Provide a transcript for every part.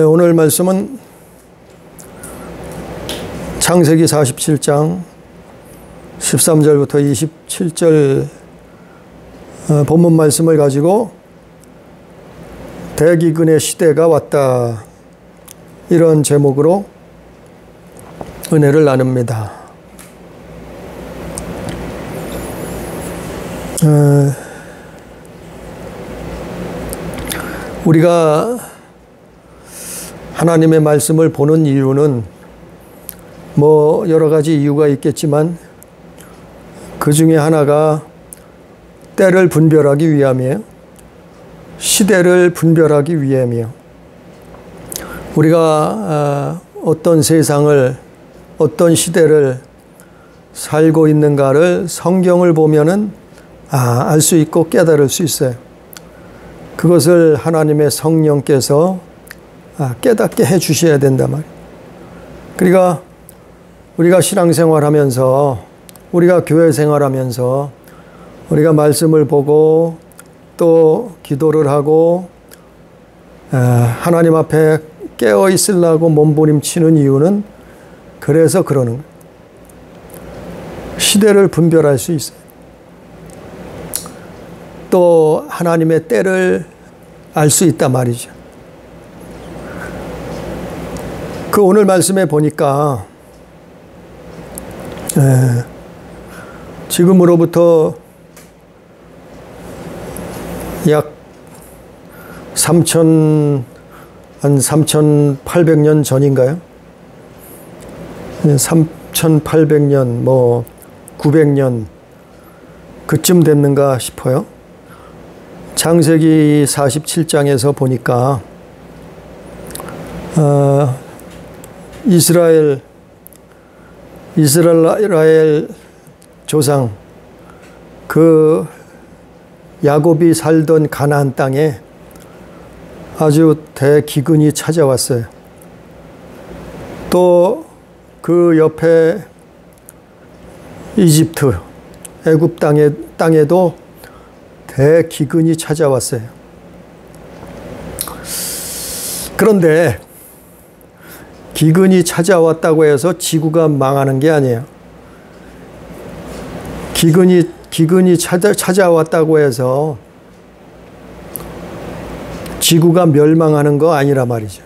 오늘 말씀은 창세기 47장 13절부터 27절 본문 말씀을 가지고 대기근의 시대가 왔다, 이런 제목으로 은혜를 나눕니다. 우리가 하나님의 말씀을 보는 이유는 여러 가지 이유가 있겠지만 그 중에 하나가 때를 분별하기 위함이에요. 시대를 분별하기 위함이에요. 우리가 어떤 세상을, 어떤 시대를 살고 있는가를 성경을 보면은 알 수 있고 깨달을 수 있어요. 그것을 하나님의 성령께서 깨닫게 해 주셔야 된단 말이에요. 그러니까 우리가 신앙생활하면서, 우리가 교회 생활하면서 우리가 말씀을 보고 또 기도를 하고 하나님 앞에 깨어 있으려고 몸부림치는 이유는 그래서 그러는 거예요. 시대를 분별할 수 있어요. 또 하나님의 때를 알 수 있단 말이죠. 그 오늘 말씀에 보니까 지금으로부터 약 3,800년 전인가요? 3,800년, 900년 그쯤 됐는가 싶어요. 창세기 47장에서 보니까 이스라엘 조상, 그 야곱이 살던 가나안 땅에 아주 대기근이 찾아왔어요. 또 그 옆에 이집트, 애굽 땅에도 대기근이 찾아왔어요. 그런데 기근이 찾아왔다고 해서 지구가 망하는 게 아니에요. 기근이 찾아왔다고 해서 지구가 멸망하는 거 아니라 말이죠.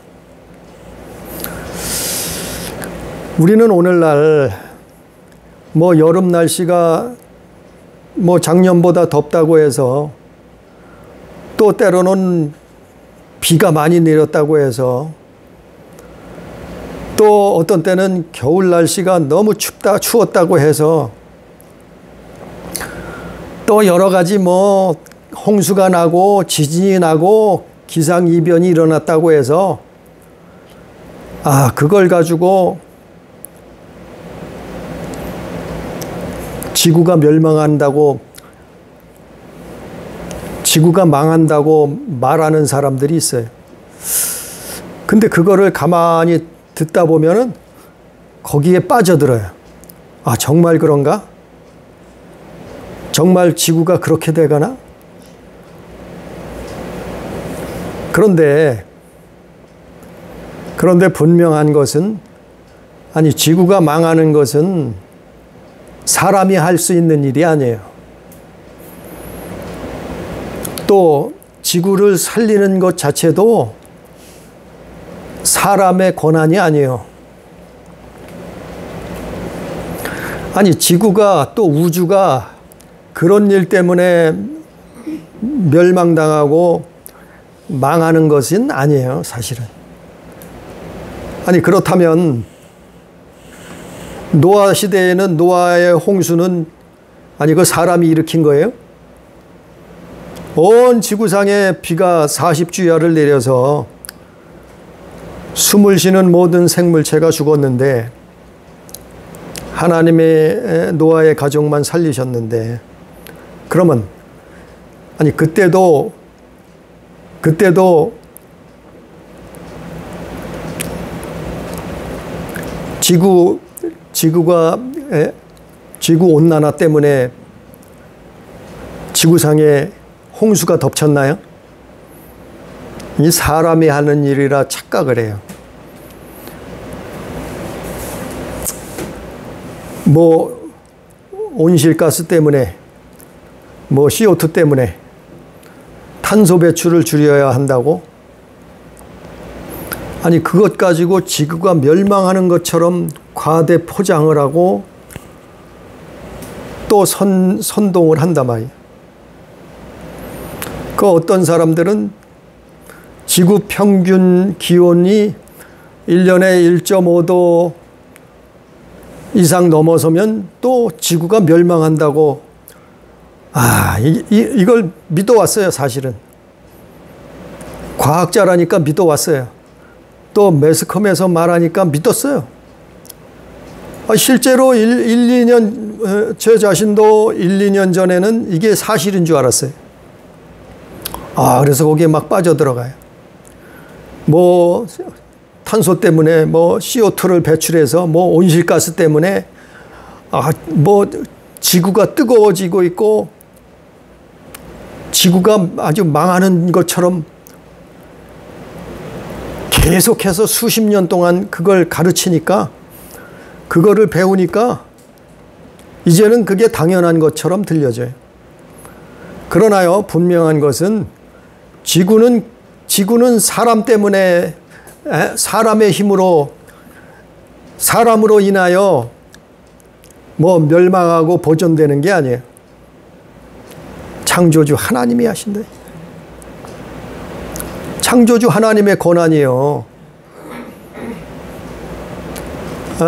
우리는 오늘날 여름 날씨가 작년보다 덥다고 해서, 또 때로는 비가 많이 내렸다고 해서, 또 어떤 때는 겨울 날씨가 너무 추웠다고 해서, 또 여러 가지 홍수가 나고 지진이 나고 기상이변이 일어났다고 해서 그걸 가지고 지구가 멸망한다고, 지구가 망한다고 말하는 사람들이 있어요. 근데 그거를 가만히 듣다 보면은 거기에 빠져들어요. 정말 그런가? 정말 지구가 그렇게 돼가나? 그런데 분명한 것은, 지구가 망하는 것은 사람이 할 수 있는 일이 아니에요. 또 지구를 살리는 것 자체도 사람의 권한이 아니에요. 지구가, 또 우주가 그런 일 때문에 멸망당하고 망하는 것은 아니에요, 사실은. 그렇다면 노아 시대에는, 노아의 홍수는 그 사람이 일으킨 거예요? 온 지구상에 비가 40주야를 내려서 숨을 쉬는 모든 생물체가 죽었는데 하나님의 노아의 가족만 살리셨는데, 그러면 그때도 지구 온난화 때문에 지구상에 홍수가 덮쳤나요? 이 사람이 하는 일이라 착각을 해요. 뭐 온실가스 때문에, 뭐 CO2 때문에 탄소 배출을 줄여야 한다고? 아니, 그것 가지고 지구가 멸망하는 것처럼 과대 포장을 하고 또 선동을 한단 말이에요. 그 어떤 사람들은 지구 평균 기온이 1년에 1.5도 이상 넘어서면 또 지구가 멸망한다고, 이걸 믿어왔어요. 사실은 과학자라니까 믿어왔어요. 또 매스컴에서 말하니까 믿었어요. 실제로 2년, 제 자신도 1, 2년 전에는 이게 사실인 줄 알았어요. 그래서 거기에 막 빠져들어가요. 뭐 탄소 때문에, 뭐 CO2를 배출해서, 뭐 온실가스 때문에 뭐 지구가 뜨거워지고 있고 지구가 아주 망하는 것처럼 계속해서 수십 년 동안 그걸 가르치니까, 그거를 배우니까 이제는 그게 당연한 것처럼 들려져요. 그러나요, 분명한 것은 지구는 사람 때문에, 사람의 힘으로, 사람으로 인하여 뭐 멸망하고 보존되는 게 아니에요. 창조주 하나님이 하신다. 창조주 하나님의 권한이에요.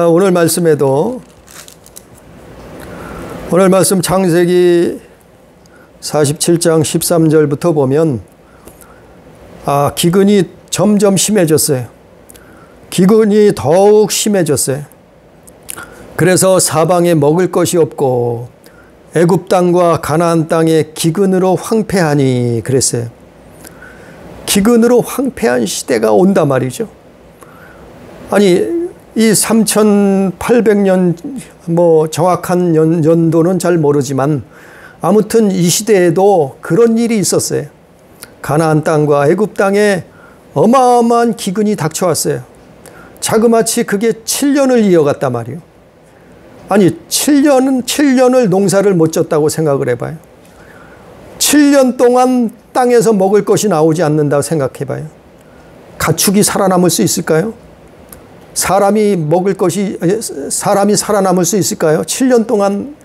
오늘 말씀에도, 오늘 말씀 창세기 47장 13절부터 보면 기근이 점점 심해졌어요. 기근이 더욱 심해졌어요. 그래서 사방에 먹을 것이 없고 애굽 땅과 가나안 땅에 기근으로 황폐하니 그랬어요. 기근으로 황폐한 시대가 온단 말이죠. 아니, 이 3800년, 뭐 정확한 연도는 잘 모르지만 아무튼 이 시대에도 그런 일이 있었어요. 가나안 땅과 애굽 땅에 어마어마한 기근이 닥쳐왔어요. 자그마치 그게 7년을 이어갔단 말이에요. 아니, 7년을 농사를 못 졌다고 생각을 해봐요. 7년 동안 땅에서 먹을 것이 나오지 않는다고 생각해봐요. 가축이 살아남을 수 있을까요? 사람이 살아남을 수 있을까요? 7년 동안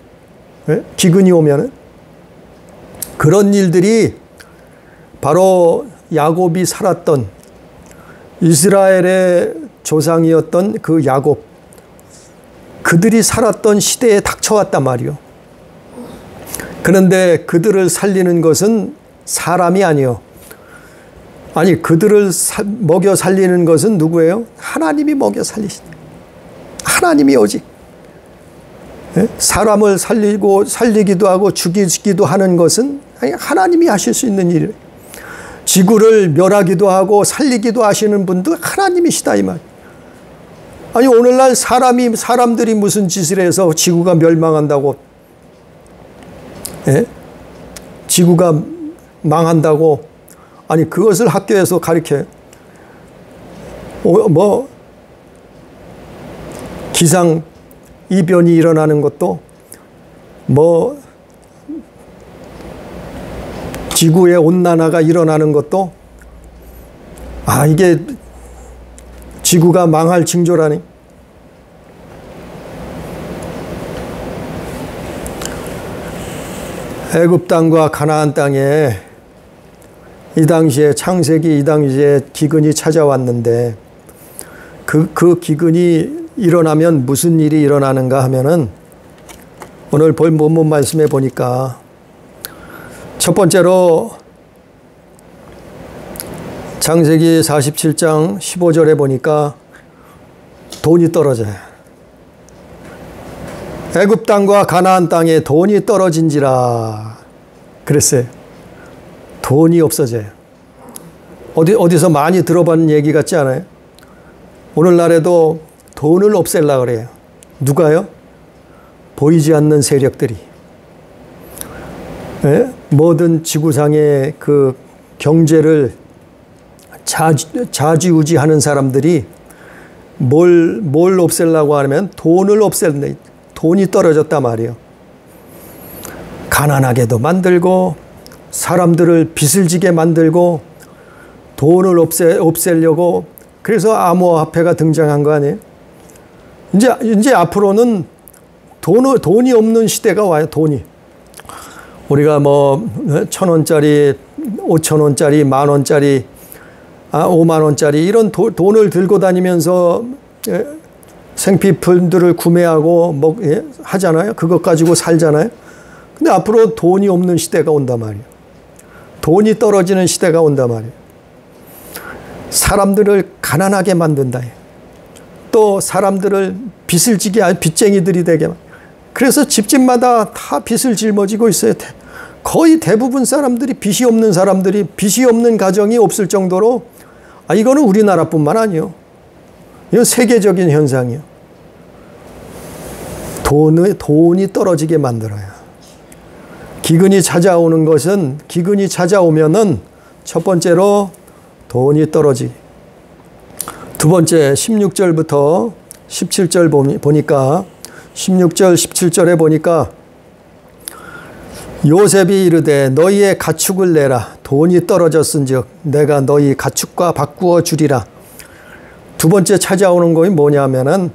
기근이 오면은? 그런 일들이 바로 야곱이 살았던, 이스라엘의 조상이었던 그 야곱, 그들이 살았던 시대에 닥쳐왔단 말이요. 그런데 그들을 살리는 것은 사람이 아니요. 아니, 그들을 먹여 살리는 것은 누구예요? 하나님이 먹여 살리시는. 하나님이 오직 사람을 살리기도 하고 죽이기도 하는 것은 하나님이 하실 수 있는 일이에요. 지구를 멸하기도 하고 살리기도 하시는 분도 하나님이시다 이 말. 아니, 오늘날 사람들이 무슨 짓을 해서 지구가 멸망한다고, 지구가 망한다고, 아니 그것을 학교에서 가르쳐요. 뭐 기상 이변이 일어나는 것도, 뭐 지구의 온난화가 일어나는 것도, 이게 지구가 망할 징조라니. 애굽 땅과 가나안 땅에 이 당시에, 창세기 이 당시에 기근이 찾아왔는데 그 기근이 일어나면 무슨 일이 일어나는가 하면은, 오늘 본 본문 말씀에 보니까 첫 번째로 창세기 47장 15절에 보니까 돈이 떨어져요. 애굽 땅과 가나안 땅에 돈이 떨어진지라 그랬어요. 돈이 없어져요. 어디서 많이 들어본 얘기 같지 않아요? 오늘날에도 돈을 없애려고 그래요. 누가요? 보이지 않는 세력들이. 모든 지구상의 그 경제를 좌지우지하는 사람들이 뭘 없애려고 하면 돈을 없앨래. 돈이 떨어졌단 말이에요. 가난하게도 만들고 사람들을 빚을 지게 만들고 돈을 없애려고 그래서 암호화폐가 등장한 거 아니에요? 이제 앞으로는 돈이 없는 시대가 와요. 돈이. 우리가 뭐 1,000원짜리, 5,000원짜리, 10,000원짜리, 50,000원짜리 이런 돈을 들고 다니면서 생필품들을 구매하고 하잖아요. 그것 가지고 살잖아요. 근데 앞으로 돈이 없는 시대가 온단 말이에요. 돈이 떨어지는 시대가 온단 말이에요. 사람들을 가난하게 만든다. 또 사람들을 빚을 지게 할 빚쟁이들이 되게. 그래서 집집마다 다 빚을 짊어지고 있어요. 거의 대부분 사람들이 빚이 없는 사람들이 빚이 없는 가정이 없을 정도로 이거는 우리나라뿐만 아니에요. 이건 세계적인 현상이에요. 돈이 떨어지게 만들어요. 기근이 찾아오면은 첫 번째로 돈이 떨어지기. 두 번째 16절부터 17절 보니까 16절 17절에 보니까 요셉이 이르되 너희의 가축을 내라. 돈이 떨어졌은즉 내가 너희 가축과 바꾸어 주리라. 두 번째 찾아오는 것이 뭐냐면은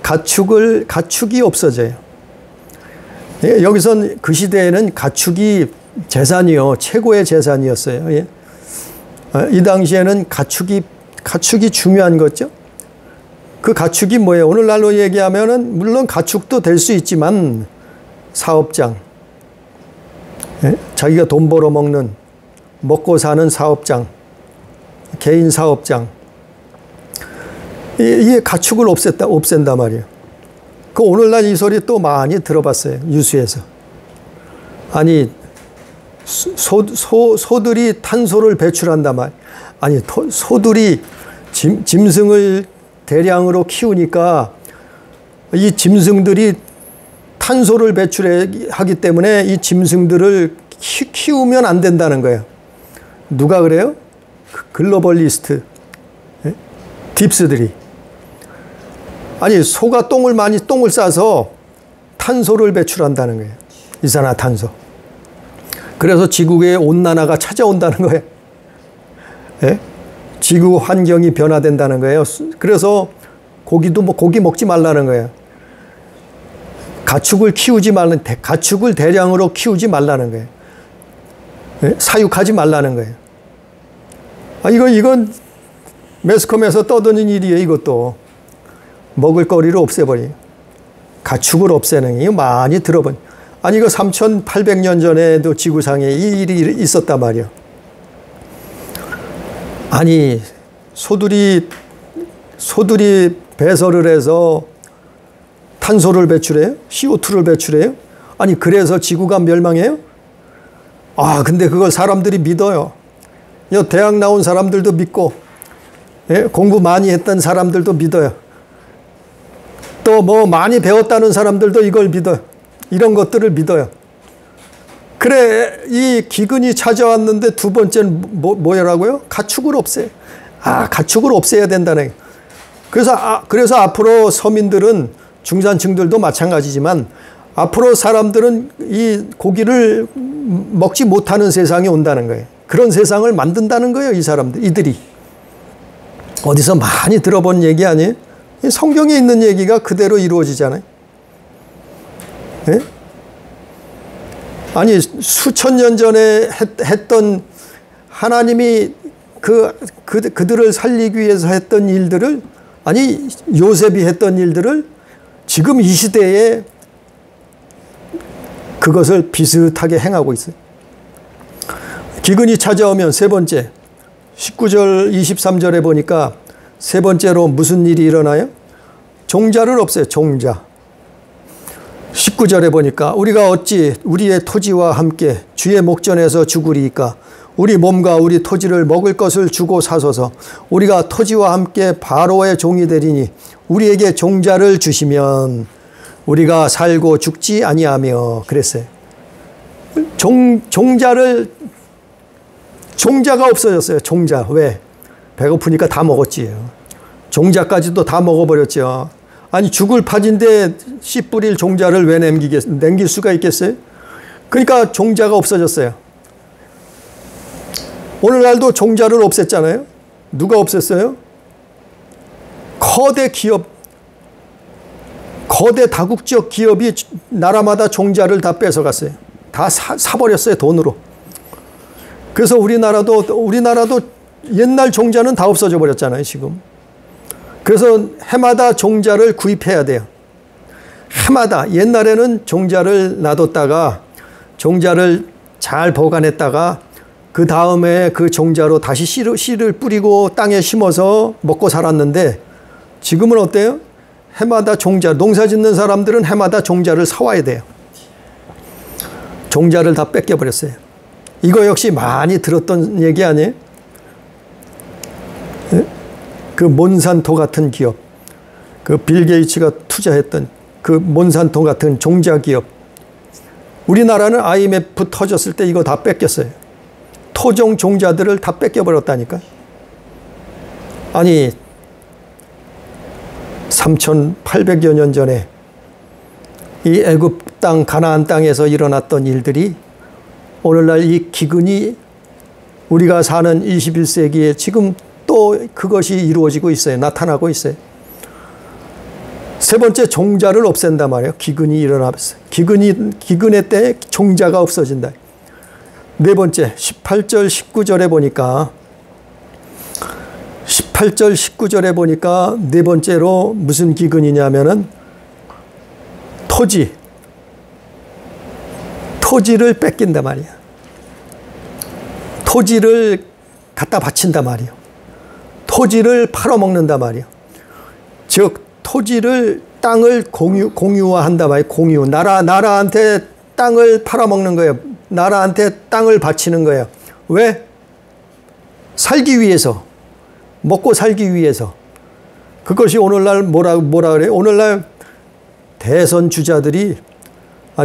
가축이 없어져요. 여기선 그 시대에는 가축이 재산이요. 최고의 재산이었어요. 이 당시에는 가축이 중요한 거죠. 그 가축이 뭐예요? 오늘날로 얘기하면은 물론 가축도 될 수 있지만 사업장, 자기가 돈 벌어먹는 먹고 사는 사업장, 개인 사업장, 이게 가축을 없앤단 말이에요. 그 오늘날 이 소리 또 많이 들어봤어요. 뉴스에서. 아니 소들이 탄소를 배출한단 말이에요. 아니 소들이 짐승을 대량으로 키우니까 이 짐승들이 탄소를 배출하기 때문에 이 짐승들을 키우면 안 된다는 거예요. 누가 그래요? 글로벌리스트, 딥스들이. 아니 소가 똥을 싸서 탄소를 배출한다는 거예요. 이산화탄소. 그래서 지구의 온난화가 찾아온다는 거예요. 지구 환경이 변화된다는 거예요. 그래서 고기 먹지 말라는 거예요. 가축을 대량으로 키우지 말라는 거예요. 사육하지 말라는 거예요. 이건 매스컴에서 떠드는 일이에요. 이것도 먹을거리를 없애버려요. 가축을 없애는 게 많이 들어본. 아니 이거 3,800년 전에도 지구상에 이 일이 있었단 말이에요. 아니 소들이 배설을 해서 탄소를 배출해요? CO2를 배출해요? 아니 그래서 지구가 멸망해요? 근데 그걸 사람들이 믿어요. 대학 나온 사람들도 믿고 공부 많이 했던 사람들도 믿어요. 또 뭐 많이 배웠다는 사람들도 이걸 믿어요. 이런 것들을 믿어요. 그래 이 기근이 찾아왔는데 두 번째는 뭐라고요? 가축을 없애요. 가축을 없애야 된다네. 그래서 앞으로 서민들은 중산층들도 마찬가지지만 앞으로 사람들은 이 고기를 먹지 못하는 세상이 온다는 거예요. 그런 세상을 만든다는 거예요. 이들이. 어디서 많이 들어본 얘기 아니에요? 성경에 있는 얘기가 그대로 이루어지잖아요. 아니 수천 년 전에 했던 하나님이 그들을 살리기 위해서 했던 일들을, 아니 요셉이 했던 일들을 지금 이 시대에 그것을 비슷하게 행하고 있어요. 기근이 찾아오면 세 번째 19절 23절에 보니까 세 번째로 무슨 일이 일어나요? 종자를 없애요. 종자. 19절에 보니까 우리가 어찌 우리의 토지와 함께 주의 목전에서 죽으리이까. 우리 몸과 우리 토지를 먹을 것을 주고 사소서. 우리가 토지와 함께 바로의 종이 되리니 우리에게 종자를 주시면 우리가 살고 죽지 아니하며. 그랬어요. 종자를 종자가 없어졌어요. 종자. 왜? 배고프니까 다 먹었지. 종자까지도 다 먹어버렸죠. 아니 죽을 파진데 씨 뿌릴 종자를 왜 남길 수가 있겠어요? 그러니까 종자가 없어졌어요. 오늘날도 종자를 없앴잖아요. 누가 없앴어요? 거대 기업, 거대 다국적 기업이 나라마다 종자를 다 뺏어갔어요. 다 사버렸어요, 돈으로. 그래서 우리나라도 옛날 종자는 다 없어져 버렸잖아요, 지금. 그래서 해마다 종자를 구입해야 돼요. 해마다. 옛날에는 종자를 놔뒀다가 종자를 잘 보관했다가 그 다음에 그 종자로 다시 씨를 뿌리고 땅에 심어서 먹고 살았는데 지금은 어때요? 해마다 종자, 농사 짓는 사람들은 해마다 종자를 사와야 돼요. 종자를 다 뺏겨버렸어요. 이거 역시 많이 들었던 얘기 아니에요? 그 몬산토 같은 기업, 그 빌 게이츠가 투자했던 그 몬산토 같은 종자 기업. 우리나라는 IMF 터졌을 때 이거 다 뺏겼어요. 토종 종자들을 다 뺏겨버렸다니까. 아니 3,800여 년 전에 이 애굽 땅, 가나안 땅에서 일어났던 일들이 오늘날 이 기근이 우리가 사는 21세기에 지금 또 그것이 이루어지고 있어요. 나타나고 있어요. 세 번째, 종자를 없앤단 말이에요. 기근이 일어났어요. 기근의 때에 종자가 없어진다. 네 번째, 18절 19절에 보니까 18절 19절에 보니까 네 번째로 무슨 기근이냐면은 토지를 뺏긴단 말이야. 토지를 갖다 바친단 말이야. 토지를 팔아먹는단 말이야. 즉 토지를, 땅을 공유화한단 말이야. 공유. 나라한테 땅을 팔아먹는 거예요. 나라한테 땅을 바치는 거예요. 왜? 살기 위해서. 먹고 살기 위해서. 그것이 오늘날 뭐라 그래요? 오늘날 대선 주자들이,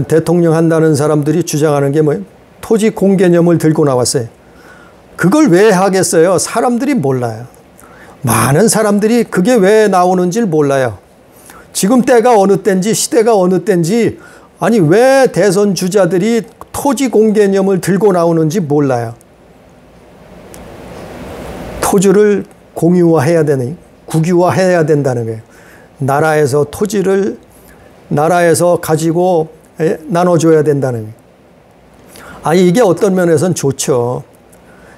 대통령 한다는 사람들이 주장하는 게 뭐예요? 토지 공개념을 들고 나왔어요. 그걸 왜 하겠어요? 사람들이 몰라요. 많은 사람들이 그게 왜 나오는지를 몰라요. 지금 때가 어느 때인지, 시대가 어느 때인지, 아니 왜 대선 주자들이 토지 공개념을 들고 나오는지 몰라요. 토지를 공유화해야 되는, 국유화해야 된다는 거예요. 나라에서 토지를 나라에서 가지고 나눠줘야 된다는 거예요. 아니 이게 어떤 면에서는 좋죠.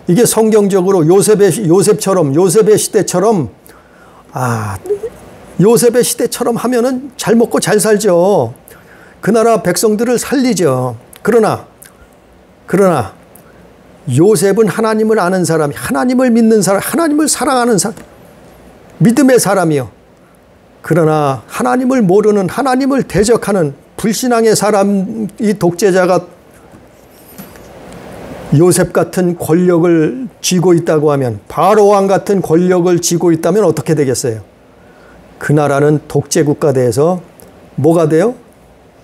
이게 성경적으로 요셉의 시대처럼, 요셉의 시대처럼 하면은 잘 먹고 잘 살죠. 그 나라 백성들을 살리죠. 그러나 요셉은 하나님을 아는 사람, 하나님을 믿는 사람, 하나님을 사랑하는 사람, 믿음의 사람이요. 그러나 하나님을 모르는, 하나님을 대적하는 불신앙의 사람, 이 독재자가 요셉 같은 권력을 쥐고 있다고 하면, 바로왕 같은 권력을 쥐고 있다면 어떻게 되겠어요? 그 나라는 독재국가돼서 뭐가 돼요?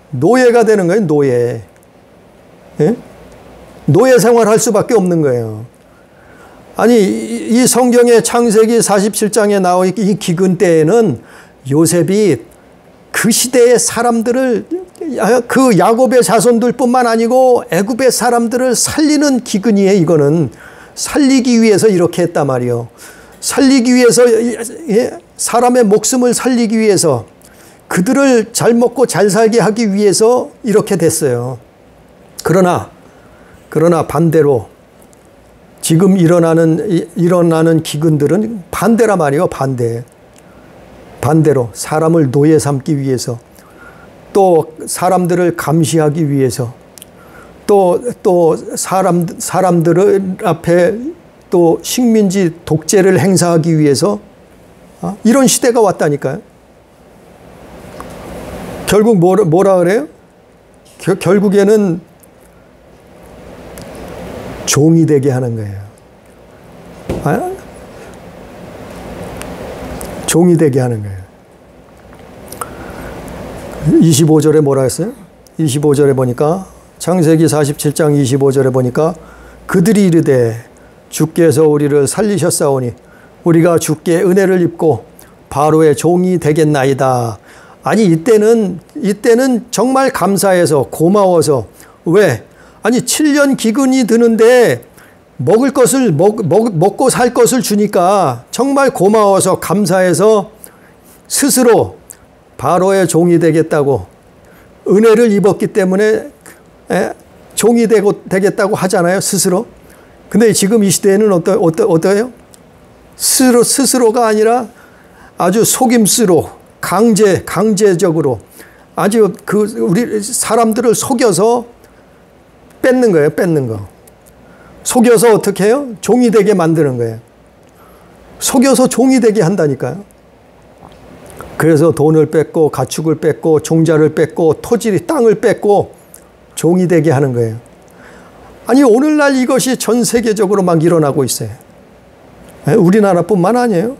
노예가 되는 거예요. 노예. 예? 노예 생활할 수밖에 없는 거예요. 아니 이 성경의 창세기 47장에 나와 있는 이 기근 때에는 요셉이 그 시대의 사람들을, 그 야곱의 자손들뿐만 아니고 애굽의 사람들을 살리는 기근이에요. 이거는 살리기 위해서 이렇게 했단 말이에요. 살리기 위해서, 사람의 목숨을 살리기 위해서, 그들을 잘 먹고 잘 살게 하기 위해서 이렇게 됐어요. 그러나 반대로 지금 일어나는 기근들은 반대란 말이에요. 반대로 사람을 노예 삼기 위해서, 또 사람들을 감시하기 위해서, 또 사람들 앞에 또 식민지 독재를 행사하기 위해서 이런 시대가 왔다니까요. 결국 뭐라 그래요? 결국에는 종이 되게 하는 거예요. 종이 되게 하는 거예요. 25절에 뭐라 했어요? 25절에 보니까, 창세기 47장 25절에 보니까 그들이 이르되 주께서 우리를 살리셨사오니 우리가 주께 은혜를 입고 바로의 종이 되겠나이다. 아니 이때는 정말 감사해서 고마워서 왜? 아니 7년 기근이 드는데 먹을 것을 먹고 살 것을 주니까 정말 고마워서 감사해서 스스로 바로의 종이 되겠다고 은혜를 입었기 때문에 종이 되겠다고 하잖아요. 스스로. 근데 지금 이 시대에는 어때요? 스스로가 아니라 아주 속임수로 강제적으로 아주 우리 사람들을 속여서 뺏는 거예요. 뺏는 거. 속여서 어떻게 해요? 종이 되게 만드는 거예요. 속여서 종이 되게 한다니까요. 그래서 돈을 뺏고 가축을 뺏고 종자를 뺏고 토지 땅을 뺏고 종이 되게 하는 거예요. 아니 오늘날 이것이 전 세계적으로 막 일어나고 있어요. 우리나라뿐만 아니에요.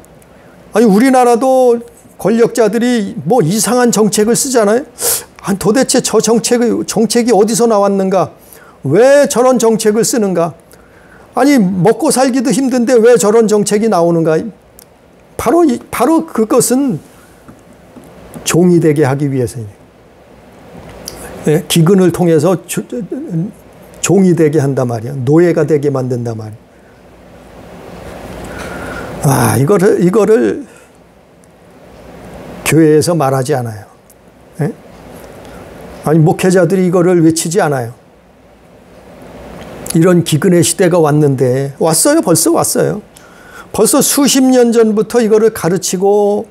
아니 우리나라도 권력자들이 뭐 이상한 정책을 쓰잖아요. 아니 도대체 저 정책이 어디서 나왔는가? 왜 저런 정책을 쓰는가? 아니 먹고 살기도 힘든데 왜 저런 정책이 나오는가? 바로 그것은 종이 되게 하기 위해서예요. 기근을 통해서 종이 되게 한단 말이야. 노예가 되게 만든단 말이야. 이거를 교회에서 말하지 않아요. 아니 목회자들이 이거를 외치지 않아요. 이런 기근의 시대가 왔어요. 벌써 왔어요. 벌써 수십 년 전부터 이거를 가르치고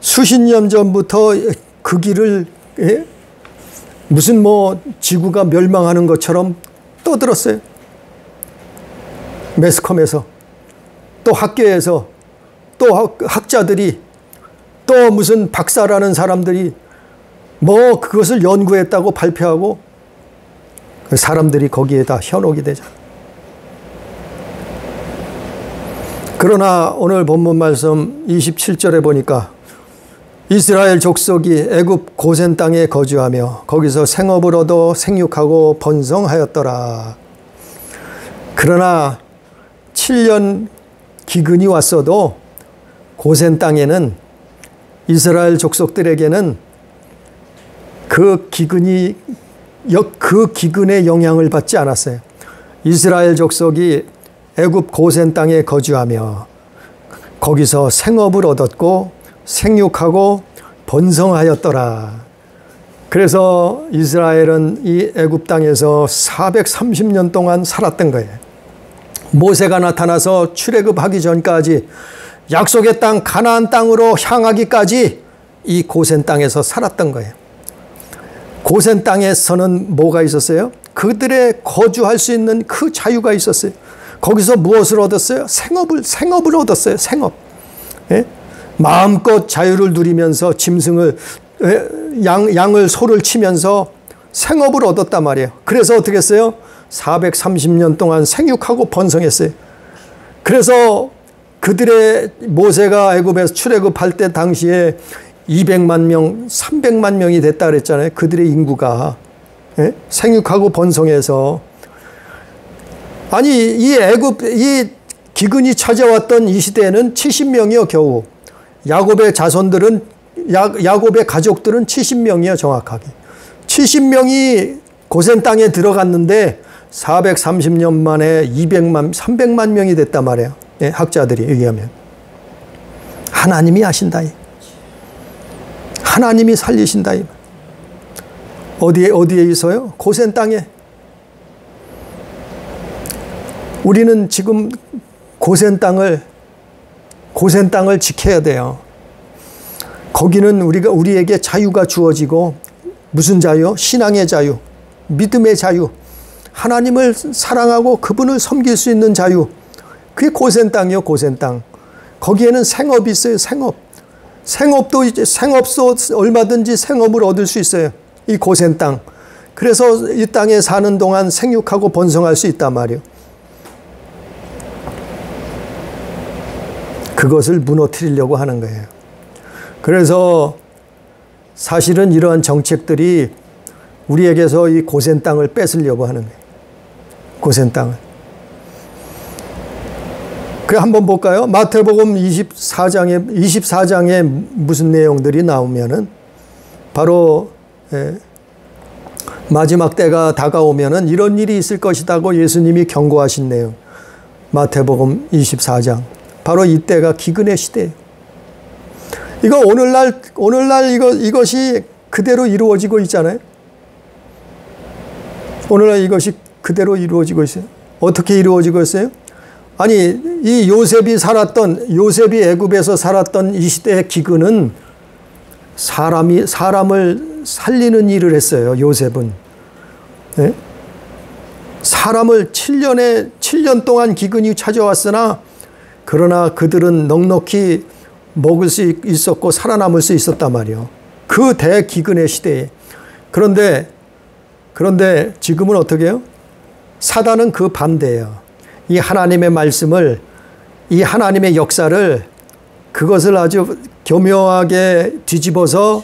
수십 년 전부터 그 길을 무슨 뭐 지구가 멸망하는 것처럼 떠들었어요. 매스컴에서 또 학교에서 또 학자들이 또 무슨 박사라는 사람들이 뭐 그것을 연구했다고 발표하고 사람들이 거기에 다 현혹이 되잖아. 그러나 오늘 본문 말씀 27절에 보니까 이스라엘 족속이 애굽 고센 땅에 거주하며 거기서 생업을 얻어 생육하고 번성하였더라. 그러나 7년 기근이 왔어도 고센 땅에는 이스라엘 족속들에게는 그 기근의 영향을 받지 않았어요. 이스라엘 족속이 애굽 고센 땅에 거주하며 거기서 생업을 얻었고 생육하고 번성하였더라. 그래서 이스라엘은 이 애굽 땅에서 430년 동안 살았던 거예요. 모세가 나타나서 출애굽하기 전까지 약속의 땅 가나안 땅으로 향하기까지 이 고센 땅에서 살았던 거예요. 고센 땅에서는 뭐가 있었어요? 그들의 거주할 수 있는 그 자유가 있었어요. 거기서 무엇을 얻었어요? 생업을 얻었어요. 생업. 예? 마음껏 자유를 누리면서 짐승을 양을 소를 치면서 생업을 얻었단 말이에요. 그래서 어떻게 했어요? 430년 동안 생육하고 번성했어요. 그래서 그들의 모세가 애굽에서 출애굽할 때 당시에 200만 명, 300만 명이 됐다 그랬잖아요. 그들의 인구가 생육하고 번성해서 아니 이 기근이 찾아왔던 이 시대에는 70명이요 겨우. 야곱의 자손들은 야곱의 가족들은 70명이요 정확하게. 70명이 고센 땅에 들어갔는데 430년 만에 300만 명이 됐단 말이에요. 학자들이 의하면. 하나님이 하신다. 하나님이 살리신다. 어디에 있어요? 고센 땅에. 우리는 지금 고센 땅을 지켜야 돼요. 거기는 우리에게 자유가 주어지고 무슨 자유? 신앙의 자유, 믿음의 자유, 하나님을 사랑하고 그분을 섬길 수 있는 자유. 그게 고센 땅이요, 고센 땅. 거기에는 생업이 있어요, 생업. 생업도 이제 생업소 얼마든지 생업을 얻을 수 있어요. 이 고센 땅. 그래서 이 땅에 사는 동안 생육하고 번성할 수 있단 말이에요. 그것을 무너뜨리려고 하는 거예요. 그래서 사실은 이러한 정책들이 우리에게서 이 고센 땅을 뺏으려고 하는 거예요. 고센 땅을. 그래 한번 볼까요? 마태복음 24장에 무슨 내용들이 나오면은 바로 마지막 때가 다가오면은 이런 일이 있을 것이라고 예수님이 경고하신 내용. 마태복음 24장. 바로 이때가 기근의 시대예요. 이거 오늘날 이것이 그대로 이루어지고 있잖아요. 오늘날 이것이 그대로 이루어지고 있어요. 어떻게 이루어지고 있어요? 아니, 이 요셉이 애굽에서 살았던 이 시대의 기근은 사람을 살리는 일을 했어요. 요셉은. 네? 사람을 7년 동안 기근이 찾아왔으나 그러나 그들은 넉넉히 먹을 수 있었고 살아남을 수 있었단 말이에요. 그 대기근의 시대에. 그런데 지금은 어떻게 해요? 사단은 그 반대예요. 이 하나님의 말씀을, 이 하나님의 역사를, 그것을 아주 교묘하게 뒤집어서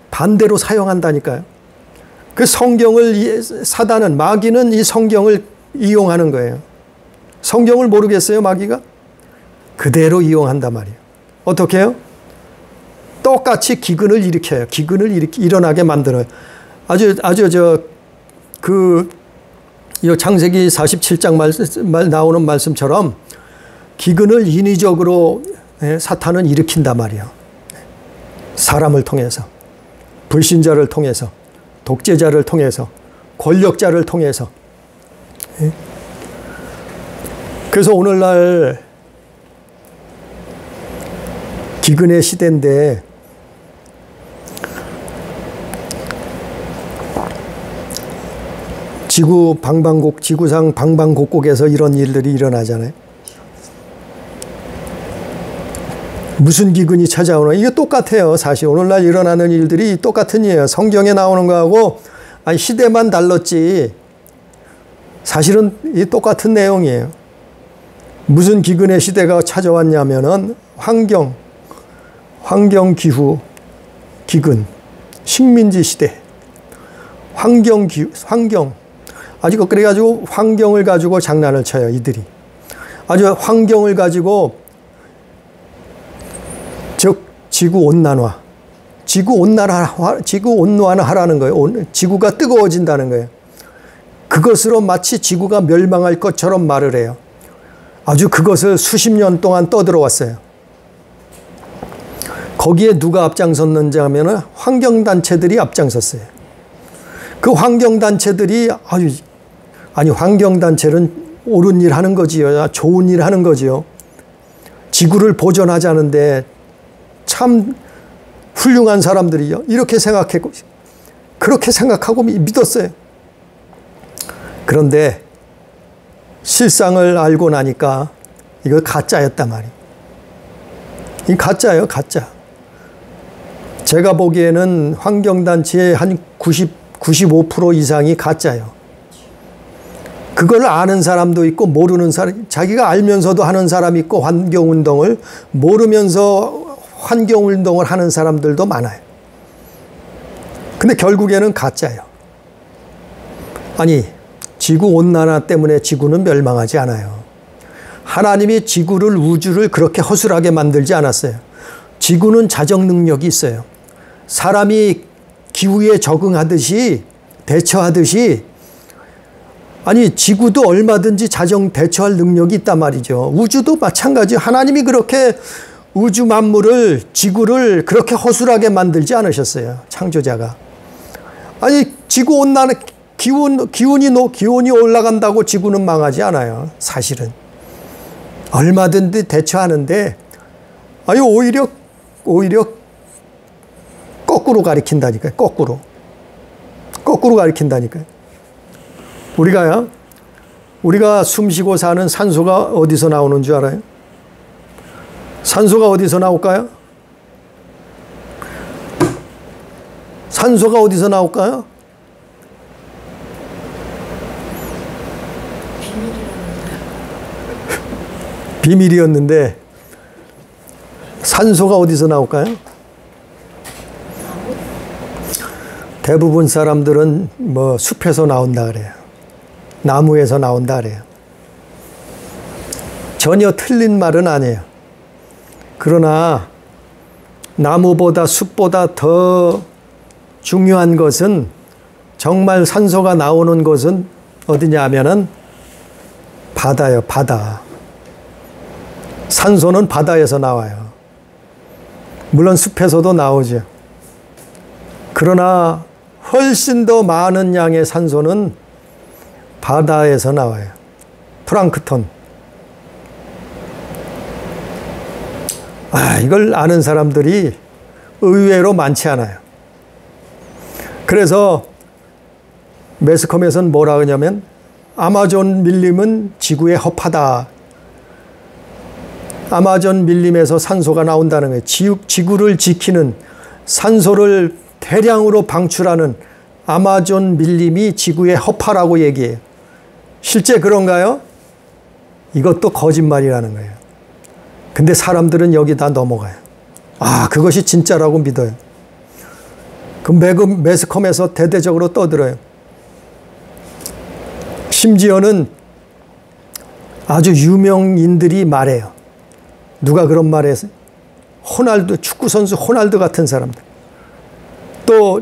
반대로 사용한다니까요. 그 성경을, 사단은, 마귀는 이 성경을 이용하는 거예요. 성경을 모르겠어요, 마귀가? 그대로 이용한단 말이에요. 어떻게 해요? 똑같이 기근을 일으켜요. 기근을 일어나게 만들어요. 이 창세기 47장 나오는 말씀처럼 기근을 인위적으로 사탄은 일으킨단 말이에요. 사람을 통해서, 불신자를 통해서, 독재자를 통해서, 권력자를 통해서. 그래서 오늘날 기근의 시대인데 지구상 방방곡곡에서 이런 일들이 일어나잖아요. 무슨 기근이 찾아오나? 이게 똑같아요. 사실 오늘날 일어나는 일들이 똑같은 일이에요. 성경에 나오는 거하고 시대만 달랐지 사실은 이 똑같은 내용이에요. 무슨 기근의 시대가 찾아왔냐면은 환경기후 기근, 식민지 시대, 환경. 아주 그래가지고 환경을 가지고 장난을 쳐요, 이들이. 아주 환경을 가지고, 즉, 지구온난화 하라는 거예요. 지구가 뜨거워진다는 거예요. 그것으로 마치 지구가 멸망할 것처럼 말을 해요. 아주 그것을 수십 년 동안 떠들어왔어요. 거기에 누가 앞장섰는지 하면은 환경단체들이 앞장섰어요. 그 환경단체들이 환경단체는 옳은 일 하는 거지요. 좋은 일 하는 거지요. 지구를 보존하자는데 참 훌륭한 사람들이요. 이렇게 생각했고, 그렇게 생각하고 믿었어요. 그런데 실상을 알고 나니까 이거 가짜였단 말이에요. 이 가짜예요, 가짜. 제가 보기에는 환경단체의 한 95% 이상이 가짜예요. 그걸 아는 사람도 있고 모르는 사람, 자기가 알면서도 하는 사람이 있고 환경운동을 모르면서 환경운동을 하는 사람들도 많아요. 근데 결국에는 가짜예요. 아니, 지구온난화 때문에 지구는 멸망하지 않아요. 하나님이 지구를, 우주를 그렇게 허술하게 만들지 않았어요. 지구는 자정 능력이 있어요. 사람이 기후에 적응하듯이, 대처하듯이, 아니, 지구도 얼마든지 자정 대처할 능력이 있단 말이죠. 우주도 마찬가지. 하나님이 그렇게 우주 만물을, 지구를 그렇게 허술하게 만들지 않으셨어요. 창조자가. 아니, 지구 온난화, 기온이 올라간다고 지구는 망하지 않아요. 사실은. 얼마든지 대처하는데, 아니, 오히려 거꾸로 가리킨다니까요. 거꾸로 가리킨다니까요. 우리가 숨쉬고 사는 산소가 어디서 나오는 줄 알아요? 산소가 어디서 나올까요? 산소가 어디서 나올까요? 비밀이었는데 산소가 어디서 나올까요? 대부분 사람들은 뭐 숲에서 나온다 그래요. 나무에서 나온다 그래요. 전혀 틀린 말은 아니에요. 그러나 나무보다 숲보다 더 중요한 것은, 정말 산소가 나오는 곳은 어디냐 하면은 바다예요. 바다. 산소는 바다에서 나와요. 물론 숲에서도 나오죠. 그러나 훨씬 더 많은 양의 산소는 바다에서 나와요. 플랑크톤. 이걸 아는 사람들이 의외로 많지 않아요. 그래서 매스컴에서는 뭐라 하냐면 아마존 밀림은 지구의 허파다. 아마존 밀림에서 산소가 나온다는 거예요. 지구를 지키는, 산소를 대량으로 방출하는 아마존 밀림이 지구의 허파라고 얘기해요. 실제 그런가요? 이것도 거짓말이라는 거예요. 근데 사람들은 여기다 넘어가요. 그것이 진짜라고 믿어요. 그 매스컴에서 대대적으로 떠들어요. 심지어는 아주 유명인들이 말해요. 누가 그런 말 했어요? 호날두, 축구선수 호날두 같은 사람들. 또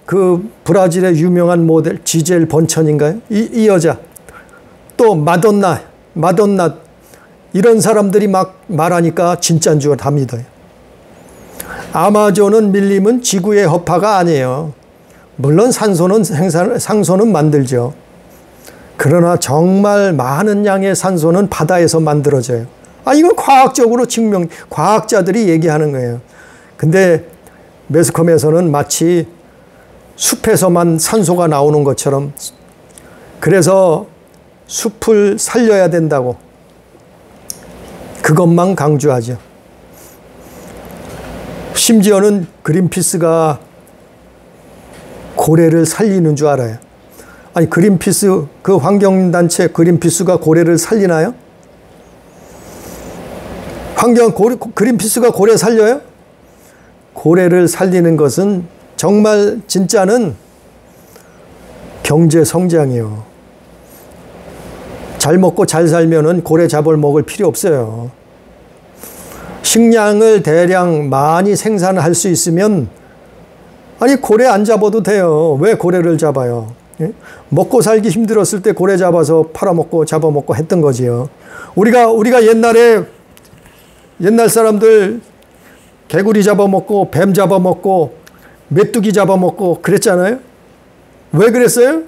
그 브라질의 유명한 모델 지젤 번천인가요? 이 여자. 또 마돈나 이런 사람들이 막 말하니까 진짜인 줄 다 믿어요. 아마존은 밀림은 지구의 허파가 아니에요. 물론 산소는 만들죠. 그러나 정말 많은 양의 산소는 바다에서 만들어져요. 이건 과학적으로 과학자들이 얘기하는 거예요. 근데 매스컴에서는 마치 숲에서만 산소가 나오는 것처럼, 그래서 숲을 살려야 된다고 그것만 강조하죠. 심지어는 그린피스가 고래를 살리는 줄 알아요. 그린피스, 그 환경단체 그린피스가 고래를 살리나요? 그린피스가 고래 살려요? 고래를 살리는 것은 정말 진짜는 경제 성장이요. 잘 먹고 잘 살면은 고래 잡을 먹을 필요 없어요. 식량을 대량 많이 생산할 수 있으면 고래 안 잡아도 돼요. 왜 고래를 잡아요? 먹고 살기 힘들었을 때 고래 잡아서 팔아먹고 잡아먹고 했던 거지요. 우리가 옛날 사람들 개구리 잡아먹고 뱀 잡아먹고 메뚜기 잡아먹고 그랬잖아요. 왜 그랬어요?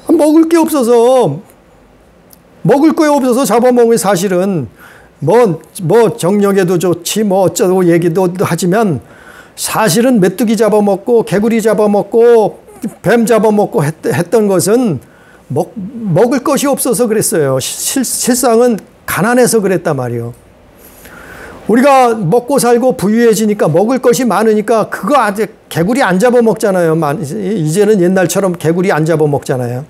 먹을 게 없어서 잡아먹으면, 사실은 뭐 정력에도 좋지 뭐 어쩌고 얘기도 하지만, 사실은 메뚜기 잡아먹고 개구리 잡아먹고 뱀 잡아먹고 했던 것은 먹을 것이 없어서 그랬어요. 실상은 가난해서 그랬단 말이에요. 우리가 먹고 살고 부유해지니까, 먹을 것이 많으니까 그거 아직 개구리 안 잡아먹잖아요. 이제는 옛날처럼 개구리 안 잡아먹잖아요.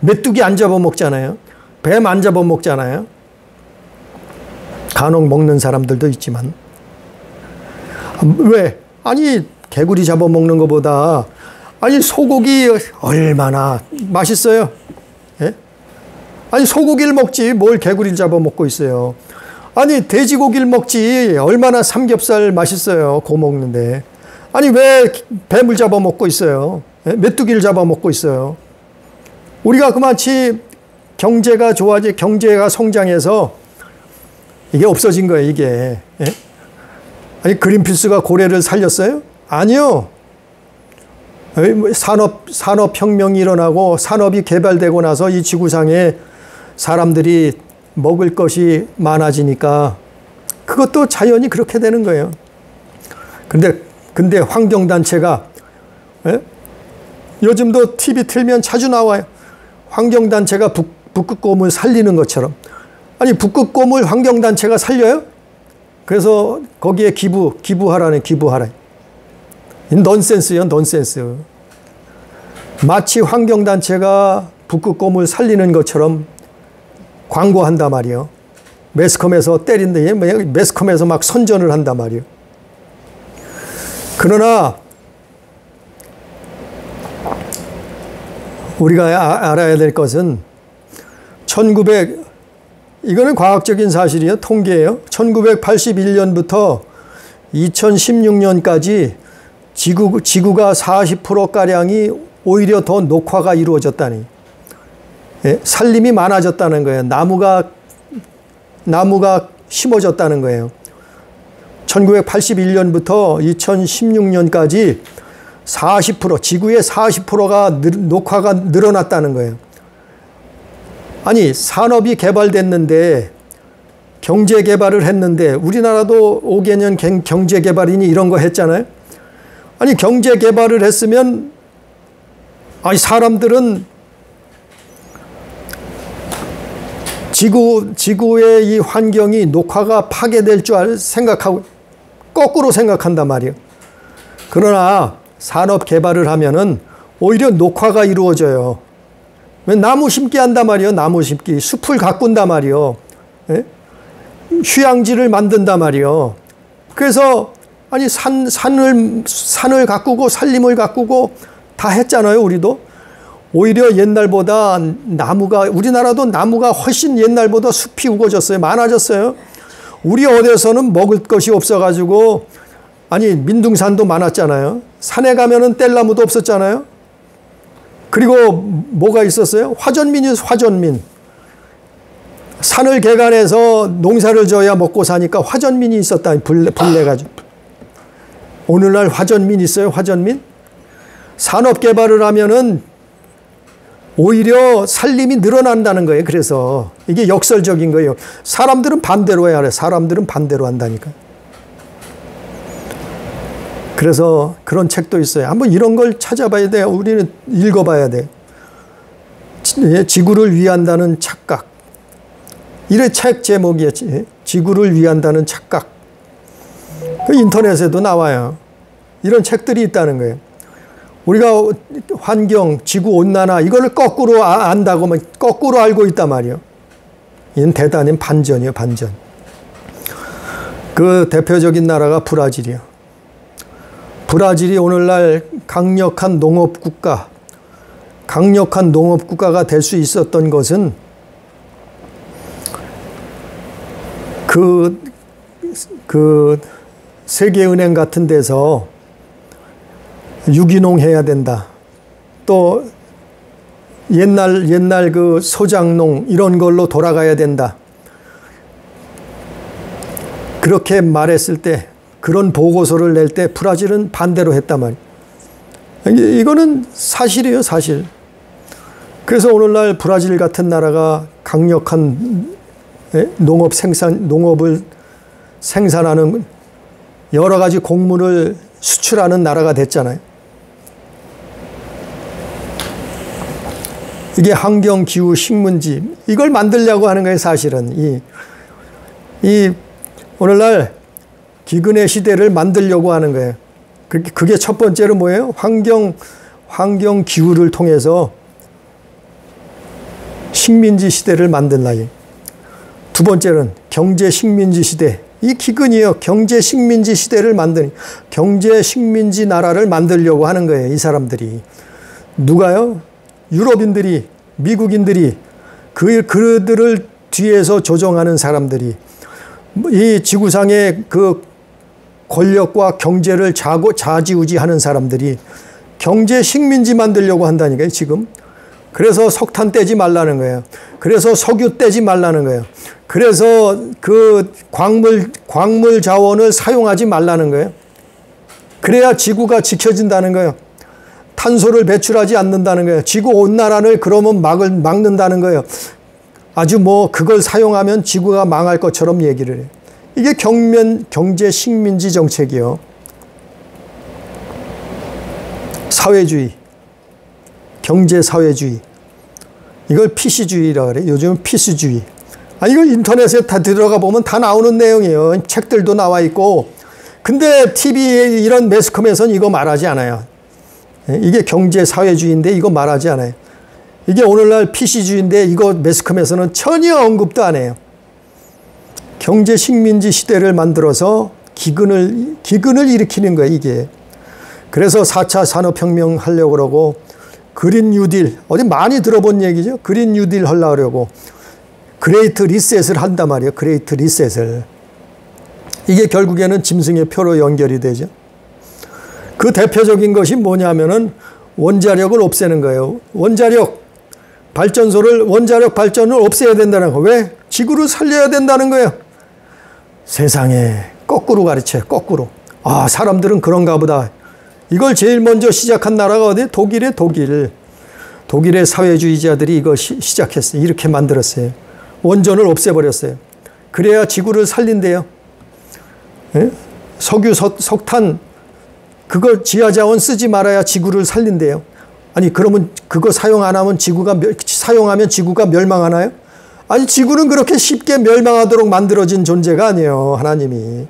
메뚜기 안 잡아먹잖아요. 뱀 안 잡아먹잖아요. 간혹 먹는 사람들도 있지만. 왜? 개구리 잡아먹는 것보다 소고기 얼마나 맛있어요. 예? 소고기를 먹지 뭘 개구리를 잡아먹고 있어요. 돼지고기를 먹지 얼마나 삼겹살 맛있어요. 고 먹는데. 왜 뱀을 잡아먹고 있어요? 예? 메뚜기를 잡아먹고 있어요. 우리가 그만치 경제가 경제가 성장해서 이게 없어진 거예요, 이게. 예? 그린피스가 고래를 살렸어요? 아니요. 산업혁명이 일어나고 산업이 개발되고 나서 이 지구상에 사람들이 먹을 것이 많아지니까 그것도 자연히 그렇게 되는 거예요. 근데 환경단체가, 예? 요즘도 TV 틀면 자주 나와요. 환경단체가 북극곰을 살리는 것처럼. 북극곰을 환경단체가 살려요? 그래서 거기에 기부하라. 넌센스요, 넌센스. 마치 환경단체가 북극곰을 살리는 것처럼 광고한단 말이에요. 매스컴에서 매스컴에서 막 선전을 한단 말이에요. 그러나 우리가 알아야 될 것은 이거는 과학적인 사실이에요. 통계예요. 1981년부터 2016년까지 지구가 40%가량이 오히려 더 녹화가 이루어졌다니. 예? 산림이 많아졌다는 거예요. 나무가 심어졌다는 거예요. 1981년부터 2016년까지 40%, 지구의 40%가 녹화가 늘어났다는 거예요. 아니, 산업이 개발됐는데, 경제 개발을 했는데, 우리나라도 5개년 경제 개발이니 이런 거 했잖아요. 아니, 경제 개발을 했으면, 아니, 사람들은 지구의 이 환경이 녹화가 파괴될 줄 생각하고, 거꾸로 생각한단 말이에요. 그러나 산업 개발을 하면은 오히려 녹화가 이루어져요. 왜 나무 심기 한단 말이에요. 나무 심기. 숲을 가꾼단 말이에요. 예? 휴양지를 만든단 말이에요. 그래서 아니 산을 가꾸고 산림을 가꾸고 다 했잖아요. 우리도. 오히려 옛날보다 우리나라도 나무가 훨씬 옛날보다 숲이 우거졌어요. 많아졌어요. 우리 어디에서는 먹을 것이 없어가지고 아니 민둥산도 많았잖아요. 산에 가면은 뗄나무도 없었잖아요. 그리고 뭐가 있었어요? 화전민. 산을 개간해서 농사를 져야 먹고 사니까 화전민이 있었다. 불내가지고. 오늘날 화전민 있어요? 화전민? 산업 개발을 하면은 오히려 산림이 늘어난다는 거예요. 그래서 이게 역설적인 거예요. 사람들은 반대로 해야 해. 사람들은 반대로 한다니까. 그래서 그런 책도 있어요. 한번 이런 걸 찾아봐야 돼요. 우리는 읽어봐야 돼요. 지구를 위한다는 착각. 이래 책 제목이에요. 지구를 위한다는 착각. 그 인터넷에도 나와요. 이런 책들이 있다는 거예요. 우리가 환경, 지구온난화 이거를 거꾸로 안다고 하면 거꾸로 알고 있단 말이에요. 이건 대단한 반전이에요. 반전. 그 대표적인 나라가 브라질이에요. 브라질이 오늘날 강력한 농업국가가 될 수 있었던 것은 그 세계은행 같은 데서 유기농 해야 된다. 또 옛날 그 소작농 이런 걸로 돌아가야 된다. 그렇게 말했을 때 그런 보고서를 낼 때 브라질은 반대로 했단 말이에요. 이거는 사실이에요, 사실. 그래서 오늘날 브라질 같은 나라가 강력한 농업을 생산하는 여러 가지 곡물을 수출하는 나라가 됐잖아요. 이게 환경, 기후, 식문지 이걸 만들려고 하는 거예요. 사실은 이 오늘날 기근의 시대를 만들려고 하는 거예요. 그게 첫 번째로 뭐예요? 환경, 기후를 통해서 식민지 시대를 만들라요. 두 번째는 경제 식민지 시대. 이 기근이요. 경제 식민지 시대를 경제 식민지 나라를 만들려고 하는 거예요. 이 사람들이. 누가요? 유럽인들이, 미국인들이, 그들을 뒤에서 조종하는 사람들이, 이 지구상의 그 권력과 경제를 좌지우지하는 사람들이 경제 식민지 만들려고 한다니까요, 지금. 그래서 석탄 떼지 말라는 거예요. 그래서 석유 떼지 말라는 거예요. 그래서 그 광물 자원을 사용하지 말라는 거예요. 그래야 지구가 지켜진다는 거예요. 탄소를 배출하지 않는다는 거예요. 지구 온난화를 그러면 막는다는 거예요. 아주 그걸 사용하면 지구가 망할 것처럼 얘기를 해요. 이게 경제 식민지 정책이요. 사회주의. 경제 사회주의. 이걸 PC주의라고 그래요. 요즘은 피스주의. 이걸 인터넷에 다 들어가 보면 다 나오는 내용이에요. 책들도 나와 있고. 근데 TV 이런 매스컴에서는 이거 말하지 않아요. 이게 경제 사회주의인데 이거 말하지 않아요. 이게 오늘날 PC주의인데 이거 매스컴에서는 전혀 언급도 안 해요. 경제 식민지 시대를 만들어서 기근을 일으키는 거예요, 이게. 그래서 4차 산업혁명 하려고 그러고 그린 뉴딜, 어디 많이 들어본 얘기죠. 그린 뉴딜 하려고 그러고 그레이트 리셋을 한단 말이에요. 그레이트 리셋을. 이게 결국에는 짐승의 표로 연결이 되죠. 그 대표적인 것이 뭐냐면은 원자력을 없애는 거예요. 원자력 발전을 없애야 된다는 거. 왜? 지구를 살려야 된다는 거예요. 세상에 거꾸로 가르쳐요. 거꾸로. 아, 사람들은 그런가 보다. 이걸 제일 먼저 시작한 나라가 어디? 독일의 독일. 독일의 사회주의자들이 이거 시작했어요. 이렇게 만들었어요. 원전을 없애버렸어요. 그래야 지구를 살린대요. 예? 석유, 석탄 그거 지하자원 쓰지 말아야 지구를 살린대요. 아니 그러면 그거 사용하면 지구가 멸망하나요? 아니 지구는 그렇게 쉽게 멸망하도록 만들어진 존재가 아니에요. 하나님이.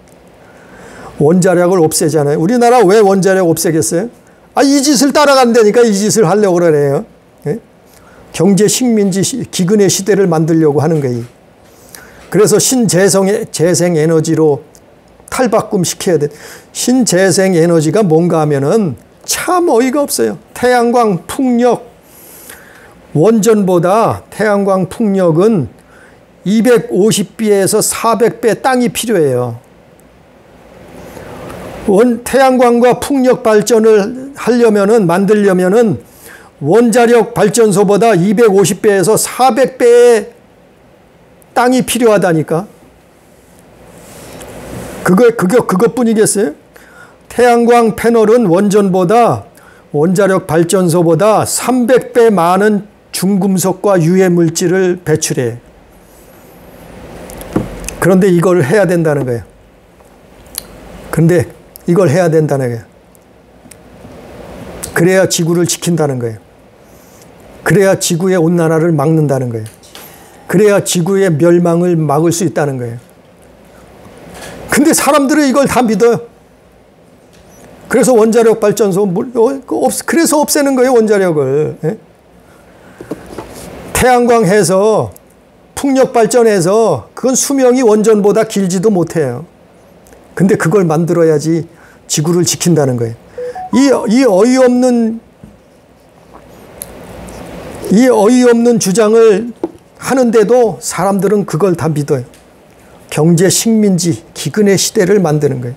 원자력을 없애잖아요. 우리나라 왜 원자력 없애겠어요? 아, 이 짓을 따라간다니까 이 짓을 하려고 그러네요. 예? 경제 식민지 기근의 시대를 만들려고 하는 거예요. 그래서 신재생 에너지로 탈바꿈 시켜야 돼. 신재생 에너지가 뭔가 하면은 참 어이가 없어요. 태양광 풍력 원전보다 태양광 풍력은 250배에서 400배 땅이 필요해요. 태양광과 풍력 발전을 만들려면은 원자력 발전소보다 250배에서 400배의 땅이 필요하다니까. 그것뿐이겠어요? 태양광 패널은 원자력 발전소보다 300배 많은 중금속과 유해 물질을 배출해. 그런데 이걸 해야 된다는 거예요. 그래야 지구를 지킨다는 거예요. 그래야 지구의 온난화를 막는다는 거예요. 그래야 지구의 멸망을 막을 수 있다는 거예요. 근데 사람들은 이걸 다 믿어요. 그래서 원자력 발전소, 그래서 없애는 거예요, 원자력을. 예? 태양광 해서, 풍력 발전해서, 그건 수명이 원전보다 길지도 못해요. 근데 그걸 만들어야지 지구를 지킨다는 거예요. 이 어이없는 주장을 하는데도 사람들은 그걸 다 믿어요. 경제 식민지, 기근의 시대를 만드는 거예요.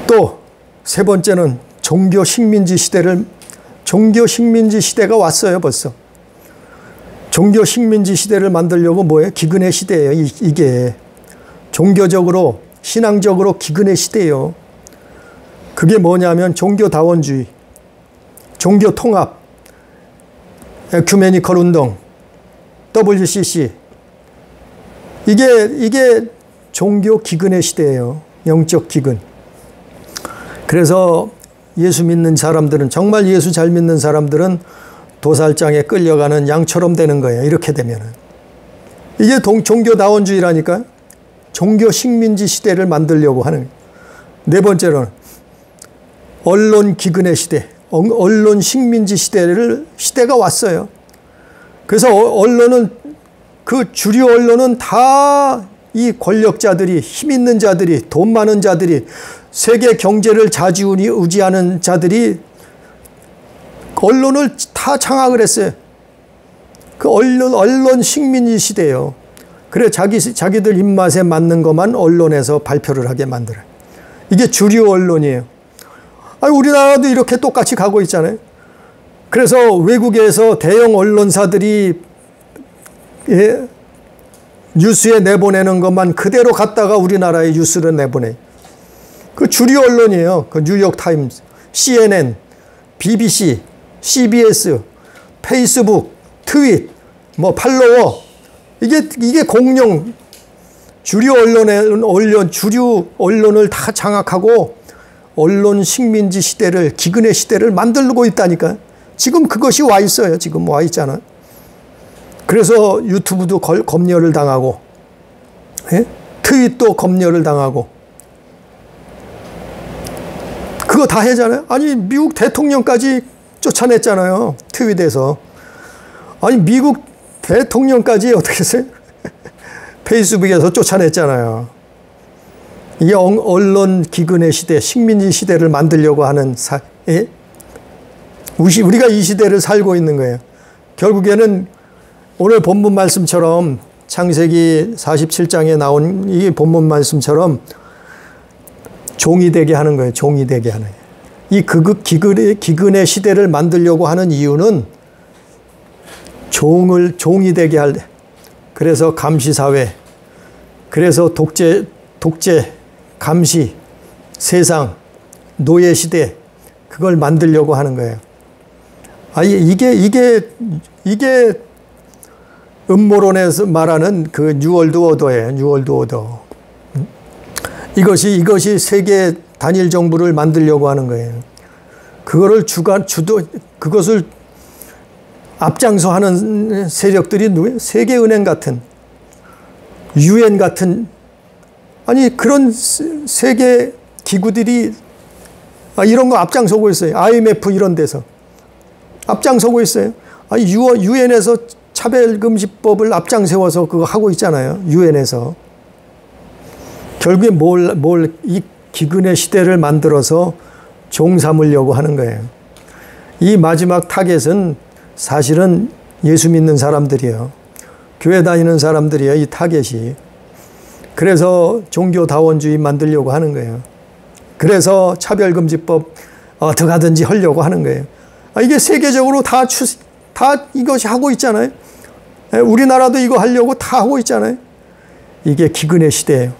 또 세 번째는 종교 식민지 시대가 왔어요, 벌써. 종교 식민지 시대를 만들려고 뭐예요? 기근의 시대예요, 이게. 종교적으로, 신앙적으로 기근의 시대예요. 그게 뭐냐면 종교다원주의, 종교통합, 에큐메니컬 운동, WCC. 이게 종교 기근의 시대예요. 영적 기근. 그래서 예수 믿는 사람들은, 정말 예수 잘 믿는 사람들은 도살장에 끌려가는 양처럼 되는 거예요. 이렇게 되면은. 이게 종교다원주의라니까요. 종교 식민지 시대를 만들려고 하는 거예요. 네 번째로는 언론 기근의 시대, 언론 식민지 시대가 왔어요. 그래서 주류 언론은 다 이 권력자들이, 힘 있는 자들이, 돈 많은 자들이, 세계 경제를 좌지우지하는 자들이 언론을 다 장악을 했어요. 그 언론 식민지 시대예요. 그래 자기들 입맛에 맞는 것만 언론에서 발표를 하게 만들어요. 이게 주류 언론이에요. 아니, 우리나라도 이렇게 똑같이 가고 있잖아요. 그래서 외국에서 대형 언론사들이 뉴스에 내보내는 것만 그대로 갖다가 우리나라에 뉴스를 내보내요. 그 주류 언론이에요. 그 뉴욕타임스, CNN, BBC, CBS, 페이스북, 트윗, 팔로워. 이게 공룡, 주류 언론을 다 장악하고 언론 식민지 시대를, 기근의 시대를 만들고 있다니까요. 지금 그것이 와 있어요. 지금 와 있잖아. 그래서 유튜브도 검열을 당하고, 예? 트윗도 검열을 당하고, 그거 다 하잖아요. 아니, 미국 대통령까지 쫓아냈잖아요. 트윗에서. 아니, 미국 대통령까지 어떻게 했어요? 페이스북에서 쫓아냈잖아요. 이 언론 기근의 시대, 식민지 시대를 만들려고 하는 우리가 이 시대를 살고 있는 거예요. 결국에는 오늘 본문 말씀처럼 창세기 47장에 나온 이 본문 말씀처럼 종이 되게 하는 거예요. 종이 되게 하는 거예요. 이 기근의 시대를 만들려고 하는 이유는 종이 되게 할, 그래서 감시사회, 그래서 독재, 감시, 세상, 노예시대, 그걸 만들려고 하는 거예요. 이게 음모론에서 말하는 그 뉴월드 오더예요. 뉴월드 오더. 이것이 세계 단일 정부를 만들려고 하는 거예요. 그것을 앞장서 하는 세력들이 누구예요? 세계은행 같은, UN 같은, 그런 세계 기구들이 이런 거 앞장서고 있어요. IMF 이런 데서 앞장서고 있어요. UN에서 차별금지법을 앞장세워서 그거 하고 있잖아요. UN에서. 결국에 이 기근의 시대를 만들어서 종 삼으려고 하는 거예요. 이 마지막 타겟은 사실은 예수 믿는 사람들이에요. 교회 다니는 사람들이에요. 이 타겟이. 그래서 종교다원주의 만들려고 하는 거예요. 그래서 차별금지법 어떻게 하든지 하려고 하는 거예요. 이게 세계적으로 다 이것이 하고 있잖아요. 우리나라도 이거 하려고 다 하고 있잖아요. 이게 기근의 시대예요.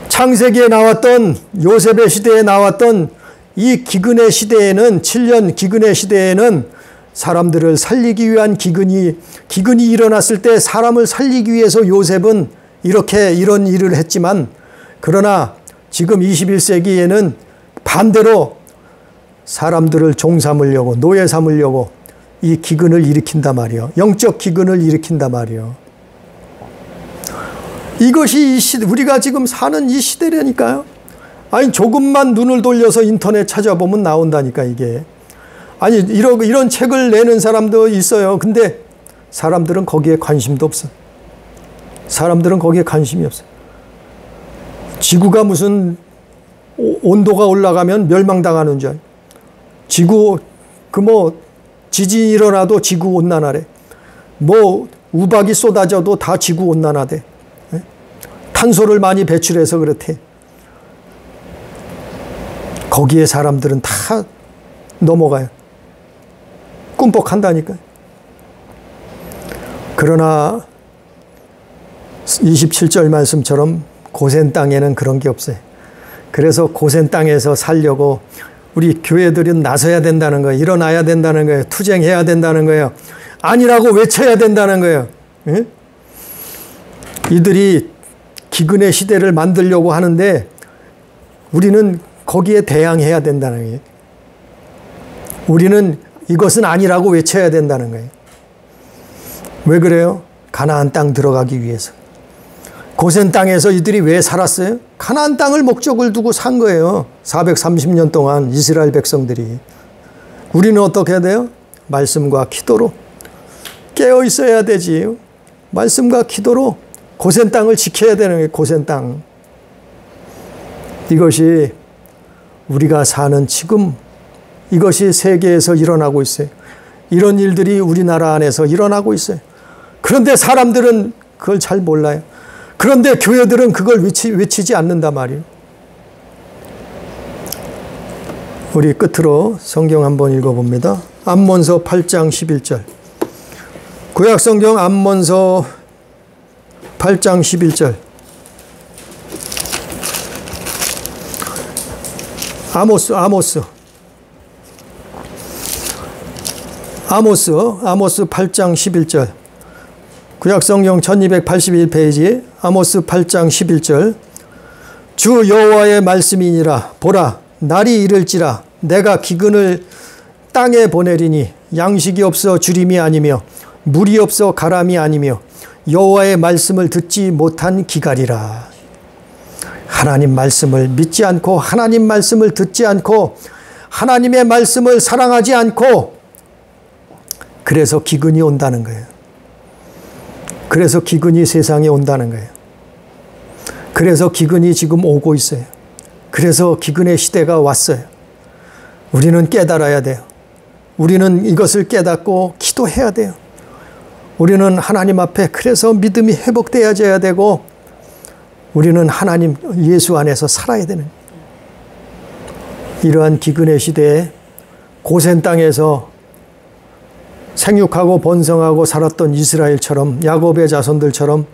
창세기에 나왔던, 요셉의 시대에 나왔던 이 기근의 시대에는, 7년 기근의 시대에는 사람들을 살리기 위한 기근이 일어났을 때 사람을 살리기 위해서 요셉은 이런 일을 했지만, 그러나 지금 21세기에는 반대로 사람들을 종 삼으려고, 노예 삼으려고 이 기근을 일으킨단 말이에요. 영적 기근을 일으킨단 말이에요. 이것이 우리가 지금 사는 이 시대라니까요. 조금만 눈을 돌려서 인터넷 찾아보면 나온다니까, 이게. 이런 책을 내는 사람도 있어요. 근데 사람들은 거기에 관심도 없어. 사람들은 거기에 관심이 없어. 지구가 무슨 온도가 올라가면 멸망당하는 줄. 지진이 일어나도 지구 온난화래. 우박이 쏟아져도 다 지구 온난화돼. 탄소를 많이 배출해서 그렇대. 거기에 사람들은 다 넘어가요. 꿈뻑한다니까요. 그러나 27절 말씀처럼 고센 땅에는 그런 게 없어요. 그래서 고센 땅에서 살려고 우리 교회들은 나서야 된다는 거예요. 일어나야 된다는 거예요. 투쟁해야 된다는 거예요. 아니라고 외쳐야 된다는 거예요. 예? 이들이 기근의 시대를 만들려고 하는데 우리는 거기에 대항해야 된다는 거예요. 우리는 이것은 아니라고 외쳐야 된다는 거예요. 왜 그래요? 가나안 땅 들어가기 위해서. 고센 땅에서 이들이 왜 살았어요? 가나안 땅을 목적을 두고 산 거예요. 430년 동안 이스라엘 백성들이. 우리는 어떻게 해야 돼요? 말씀과 기도로 깨어 있어야 되지. 말씀과 기도로 고센 땅을 지켜야 되는 거예요. 고센 땅. 이것이 우리가 사는 지금, 이것이 세계에서 일어나고 있어요. 이런 일들이 우리나라 안에서 일어나고 있어요. 그런데 사람들은 그걸 잘 몰라요. 그런데 교회들은 그걸 외치지 않는단 말이에요. 우리 끝으로 성경 한번 읽어봅니다. 암몬서 8장 11절. 구약성경 암몬서 8장 11절. 아모스 8장 11절. 구약성경 1281페이지 아모스 8장 11절. 주 여호와의 말씀이니라. 보라, 날이 이를지라 내가 기근을 땅에 보내리니 양식이 없어 주림이 아니며 물이 없어 가람이 아니며 여호와의 말씀을 듣지 못한 기갈이라. 하나님 말씀을 믿지 않고 하나님 말씀을 듣지 않고 하나님의 말씀을 사랑하지 않고, 그래서 기근이 온다는 거예요. 그래서 기근이 세상에 온다는 거예요. 그래서 기근이 지금 오고 있어요. 그래서 기근의 시대가 왔어요. 우리는 깨달아야 돼요. 우리는 이것을 깨닫고 기도해야 돼요. 우리는 하나님 앞에 그래서 믿음이 회복되어져야 되고 우리는 하나님 예수 안에서 살아야 되는 이러한 기근의 시대에 고센 땅에서 생육하고 번성하고 살았던 이스라엘처럼 야곱의 자손들처럼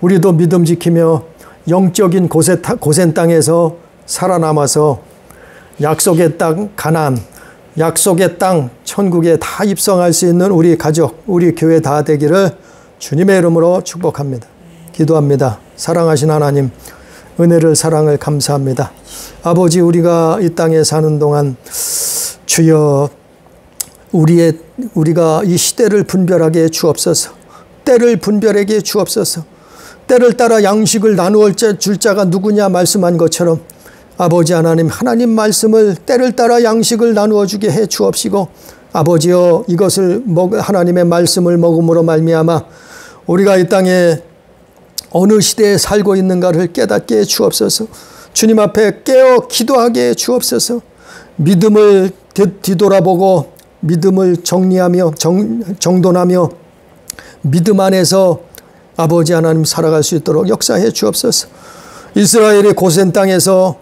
우리도 믿음 지키며 영적인 고센 땅에서 살아남아서 약속의 땅 가나안, 약속의 땅 천국에 다 입성할 수 있는 우리 가족, 우리 교회 다 되기를 주님의 이름으로 축복합니다. 기도합니다. 사랑하신 하나님, 은혜를 사랑을 감사합니다. 아버지, 우리가 이 땅에 사는 동안 주여 우리가 이 시대를 분별하게 주옵소서. 때를 분별하게 주옵소서. 때를 따라 양식을 나누어 줄 자가 누구냐 말씀한 것처럼 아버지 하나님, 하나님 말씀을 때를 따라 양식을 나누어 주게 해 주옵시고 아버지여 이것을 하나님의 말씀을 먹음으로 말미암아 우리가 이 땅에 어느 시대에 살고 있는가를 깨닫게 해 주옵소서. 주님 앞에 깨어 기도하게 해 주옵소서. 믿음을 뒤돌아보고 믿음을 정리하며 정돈하며 믿음 안에서 아버지 하나님 살아갈 수 있도록 역사해 주옵소서. 이스라엘의 고센 땅에서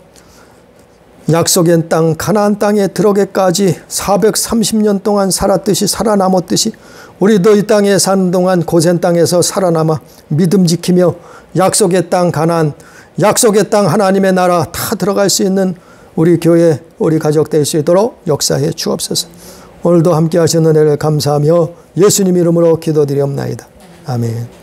약속의 땅 가나안 땅에 들어가기까지 430년 동안 살았듯이 살아남았듯이 우리도 이 땅에 사는 동안 고센 땅에서 살아남아 믿음 지키며 약속의 땅 가나안, 약속의 땅 하나님의 나라 다 들어갈 수 있는 우리 교회, 우리 가족 될 수 있도록 역사해 주옵소서. 오늘도 함께 하시는 은혜를 감사하며 예수님 이름으로 기도드리옵나이다. 아멘.